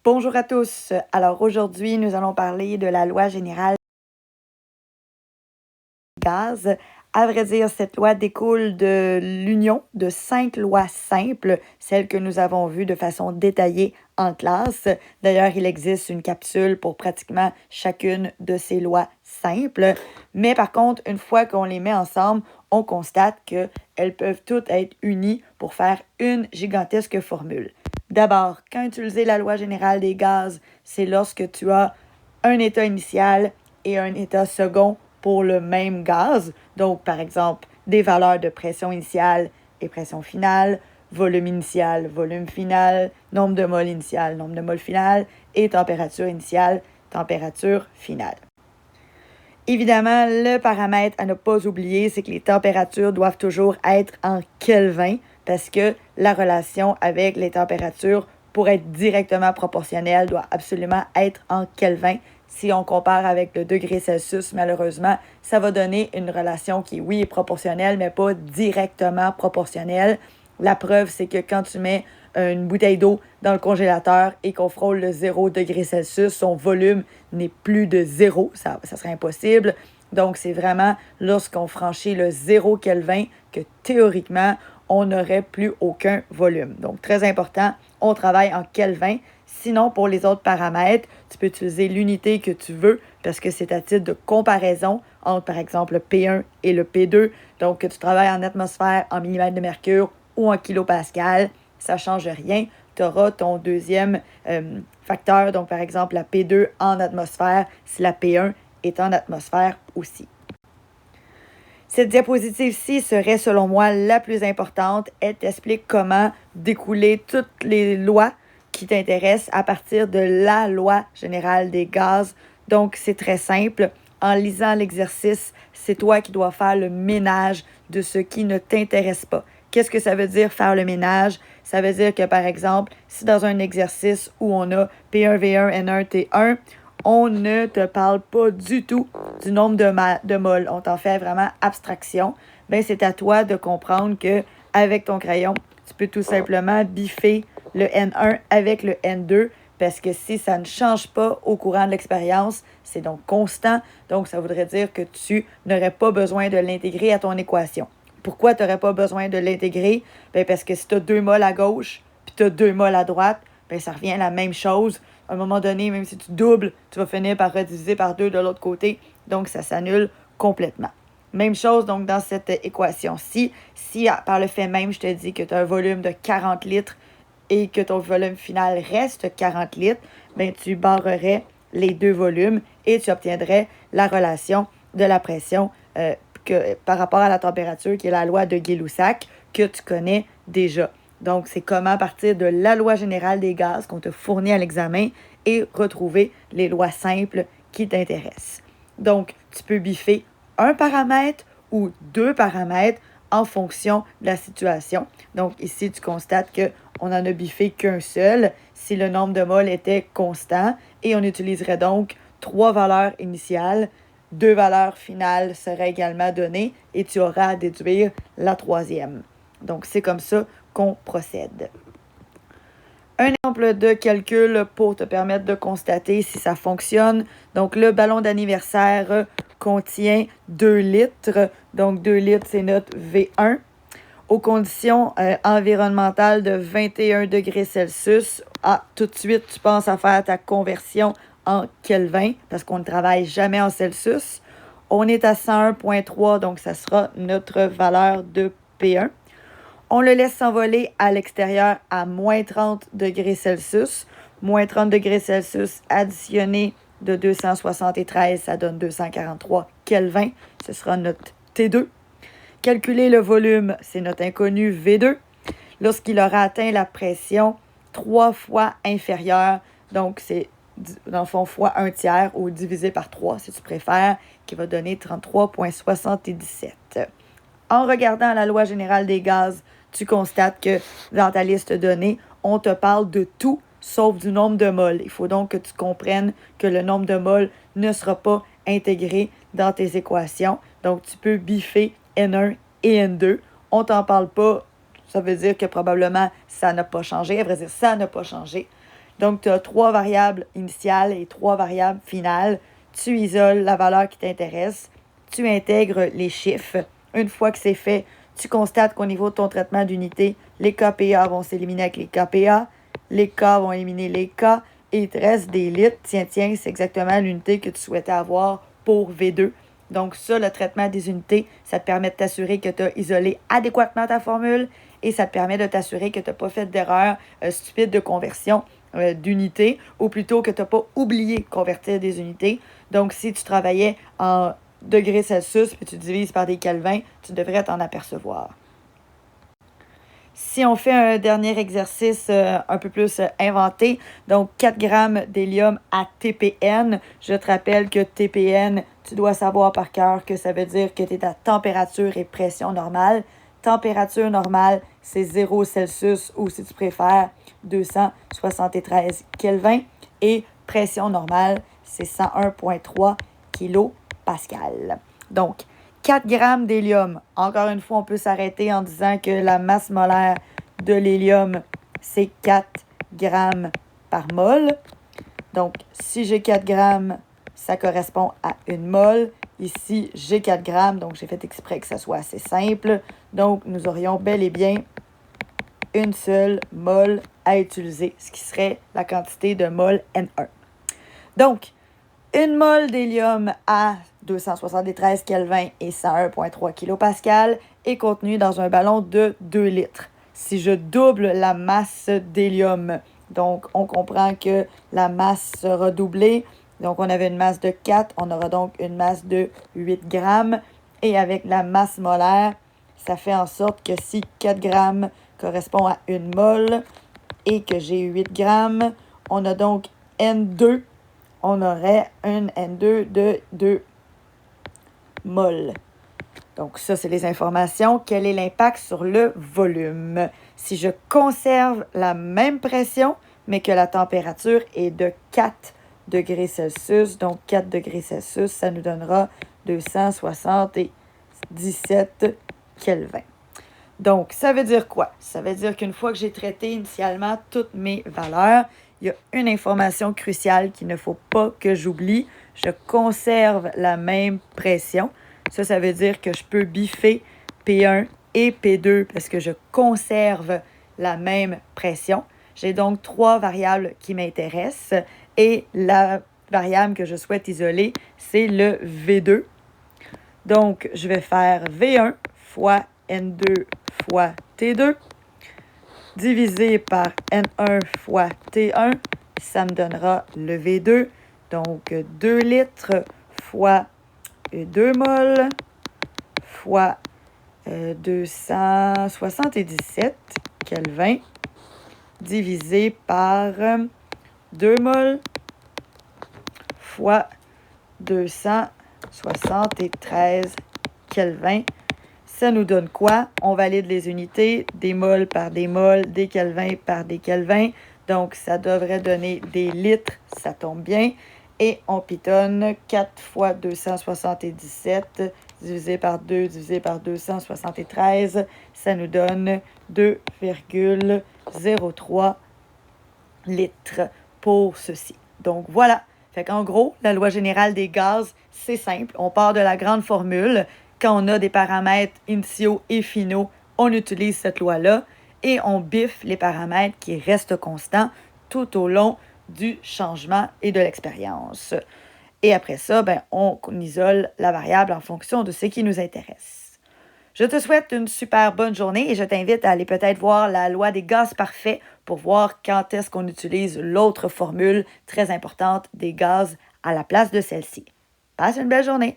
Bonjour à tous. Alors aujourd'hui, nous allons parler de la loi générale des gaz. À vrai dire, cette loi découle de l'union de 5 lois simples, celles que nous avons vues de façon détaillée en classe. D'ailleurs, il existe une capsule pour pratiquement chacune de ces lois simples. Mais par contre, une fois qu'on les met ensemble, on constate qu'elles peuvent toutes être unies pour faire une gigantesque formule. D'abord, quand utiliser la loi générale des gaz, c'est lorsque tu as un état initial et un état second pour le même gaz. Donc, par exemple, des valeurs de pression initiale et pression finale, volume initial, volume final, nombre de moles initial, nombre de moles final et température initiale, température finale. Évidemment, le paramètre à ne pas oublier, c'est que les températures doivent toujours être en Kelvin parce que la relation avec les températures, pour être directement proportionnelle, doit absolument être en Kelvin. Si on compare avec le degré Celsius, malheureusement, ça va donner une relation qui, oui, est proportionnelle, mais pas directement proportionnelle. La preuve, c'est que quand tu mets une bouteille d'eau dans le congélateur et qu'on frôle le 0 degré Celsius, son volume n'est plus de 0, ça serait impossible. Donc, c'est vraiment lorsqu'on franchit le 0 Kelvin que théoriquement, on n'aurait plus aucun volume. Donc, très important, on travaille en Kelvin. Sinon, pour les autres paramètres, tu peux utiliser l'unité que tu veux parce que c'est à titre de comparaison entre, par exemple, le P1 et le P2. Donc, que tu travailles en atmosphère, en millimètres de mercure ou en kilopascal, ça ne change rien. Tu auras ton deuxième facteur, donc par exemple la P2 en atmosphère, si la P1 est en atmosphère aussi. Cette diapositive-ci serait, selon moi, la plus importante. Elle t'explique comment découler toutes les lois qui t'intéressent à partir de la loi générale des gaz. Donc, c'est très simple. En lisant l'exercice, c'est toi qui dois faire le ménage de ce qui ne t'intéresse pas. Qu'est-ce que ça veut dire faire le ménage? Ça veut dire que, par exemple, si dans un exercice où on a P1, V1, N1, T1, on ne te parle pas du tout du nombre de moles. On t'en fait vraiment abstraction. Bien, c'est à toi de comprendre qu'avec ton crayon, tu peux tout simplement biffer le N1 avec le N2 parce que si ça ne change pas au courant de l'expérience, c'est donc constant. Donc, ça voudrait dire que tu n'aurais pas besoin de l'intégrer à ton équation. Pourquoi tu n'aurais pas besoin de l'intégrer? Bien, parce que si tu as 2 moles à gauche puis tu as 2 moles à droite, bien, ça revient à la même chose. À un moment donné, même si tu doubles, tu vas finir par rediviser par 2 de l'autre côté. Donc, ça s'annule complètement. Même chose donc dans cette équation-ci. Si par le fait même, je te dis que tu as un volume de 40 litres et que ton volume final reste 40 litres, bien, tu barrerais les deux volumes et tu obtiendrais la relation de la pression par rapport à la température, qui est la loi de Gay-Lussac, que tu connais déjà. Donc, c'est comment partir de la loi générale des gaz qu'on te fournit à l'examen et retrouver les lois simples qui t'intéressent. Donc, tu peux biffer un paramètre ou 2 paramètres en fonction de la situation. Donc, ici, tu constates qu'on n'en a biffé qu'un seul si le nombre de moles était constant et on utiliserait donc 3 valeurs initiales. 2 valeurs finales seraient également données et tu auras à déduire la troisième. Donc, c'est comme ça qu'on procède. Un exemple de calcul pour te permettre de constater si ça fonctionne. Donc, le ballon d'anniversaire contient 2 litres. Donc, 2 litres, c'est notre V1. Aux conditions environnementales de 21 degrés Celsius, tout de suite, tu penses à faire ta conversion en Kelvin parce qu'on ne travaille jamais en Celsius. On est à 101,3, donc ça sera notre valeur de P1. On le laisse s'envoler à l'extérieur à moins 30 degrés Celsius. Moins 30 degrés Celsius additionné de 273, ça donne 243 Kelvin. Ce sera notre T2. Calculer le volume, c'est notre inconnu V2. Lorsqu'il aura atteint la pression 3 fois inférieure, donc c'est dans le fond fois 1 tiers ou divisé par 3 si tu préfères, qui va donner 33,77. En regardant la loi générale des gaz, tu constates que dans ta liste donnée, on te parle de tout sauf du nombre de moles. Il faut donc que tu comprennes que le nombre de moles ne sera pas intégré dans tes équations. Donc, tu peux biffer N1 et N2. On ne t'en parle pas. Ça veut dire que probablement ça n'a pas changé. À vrai dire, ça n'a pas changé. Donc, tu as 3 variables initiales et 3 variables finales. Tu isoles la valeur qui t'intéresse. Tu intègres les chiffres. Une fois que c'est fait, tu constates qu'au niveau de ton traitement d'unité, les KPA vont s'éliminer avec les KPA, les K vont éliminer les K, et il te reste des litres. Tiens, c'est exactement l'unité que tu souhaitais avoir pour V2. Donc ça, le traitement des unités, ça te permet de t'assurer que tu as isolé adéquatement ta formule et ça te permet de t'assurer que tu n'as pas fait d'erreur stupide de conversion d'unités, ou plutôt que tu n'as pas oublié de convertir des unités. Donc, si tu travaillais en degrés Celsius puis tu divises par des kelvins, tu devrais t'en apercevoir. Si on fait un dernier exercice un peu plus inventé, donc 4 grammes d'hélium à TPN, je te rappelle que TPN, tu dois savoir par cœur que ça veut dire que tu es à température et pression normale. Température normale, c'est 0 Celsius ou si tu préfères 273 Kelvin. Et pression normale, c'est 101,3 kPa. Donc, 4 grammes d'hélium. Encore une fois, on peut s'arrêter en disant que la masse molaire de l'hélium, c'est 4 grammes par mol. Donc, si j'ai 4 grammes, ça correspond à 1 mol. Ici, j'ai 4 grammes, donc j'ai fait exprès que ça soit assez simple. Donc, nous aurions bel et bien une seule mol à utiliser, ce qui serait la quantité de mol N1. Donc, une mol d'hélium à 273 Kelvin et 101,3 kPa est contenue dans un ballon de 2 litres. Si je double la masse d'hélium, donc on comprend que la masse sera doublée. Donc, on avait une masse de 4, on aura donc une masse de 8 grammes. Et avec la masse molaire, ça fait en sorte que si 4 grammes correspond à 1 mol et que j'ai 8 grammes, on a donc N2. On aurait une N2 de 2 mol. Donc, ça, c'est les informations. Quel est l'impact sur le volume? Si je conserve la même pression, mais que la température est de 4 degrés Celsius, donc 4 degrés Celsius, ça nous donnera 277 Kelvin. Donc, ça veut dire quoi? Ça veut dire qu'une fois que j'ai traité initialement toutes mes valeurs, il y a une information cruciale qu'il ne faut pas que j'oublie. Je conserve la même pression. Ça veut dire que je peux biffer P1 et P2 parce que je conserve la même pression. J'ai donc 3 variables qui m'intéressent et la variable que je souhaite isoler, c'est le V2. Donc, je vais faire V1 fois N2 fois T2 divisé par N1 fois T1, ça me donnera le V2. Donc, 2 litres fois 2 mol fois 277 Kelvin divisé par 2 mol fois 273 Kelvin. Ça nous donne quoi? On valide les unités, des mols par des mols, des kelvins par des kelvins. Donc, ça devrait donner des litres, ça tombe bien. Et on pitonne 4 fois 277 divisé par 2 divisé par 273. Ça nous donne 2,03 litres pour ceci. Donc, voilà. Fait qu'en gros, la loi générale des gaz, c'est simple. On part de la grande formule. Quand on a des paramètres initiaux et finaux, on utilise cette loi-là et on biffe les paramètres qui restent constants tout au long du changement et de l'expérience. Et après ça, on isole la variable en fonction de ce qui nous intéresse. Je te souhaite une super bonne journée et je t'invite à aller peut-être voir la loi des gaz parfaits pour voir quand est-ce qu'on utilise l'autre formule très importante des gaz à la place de celle-ci. Passe une belle journée!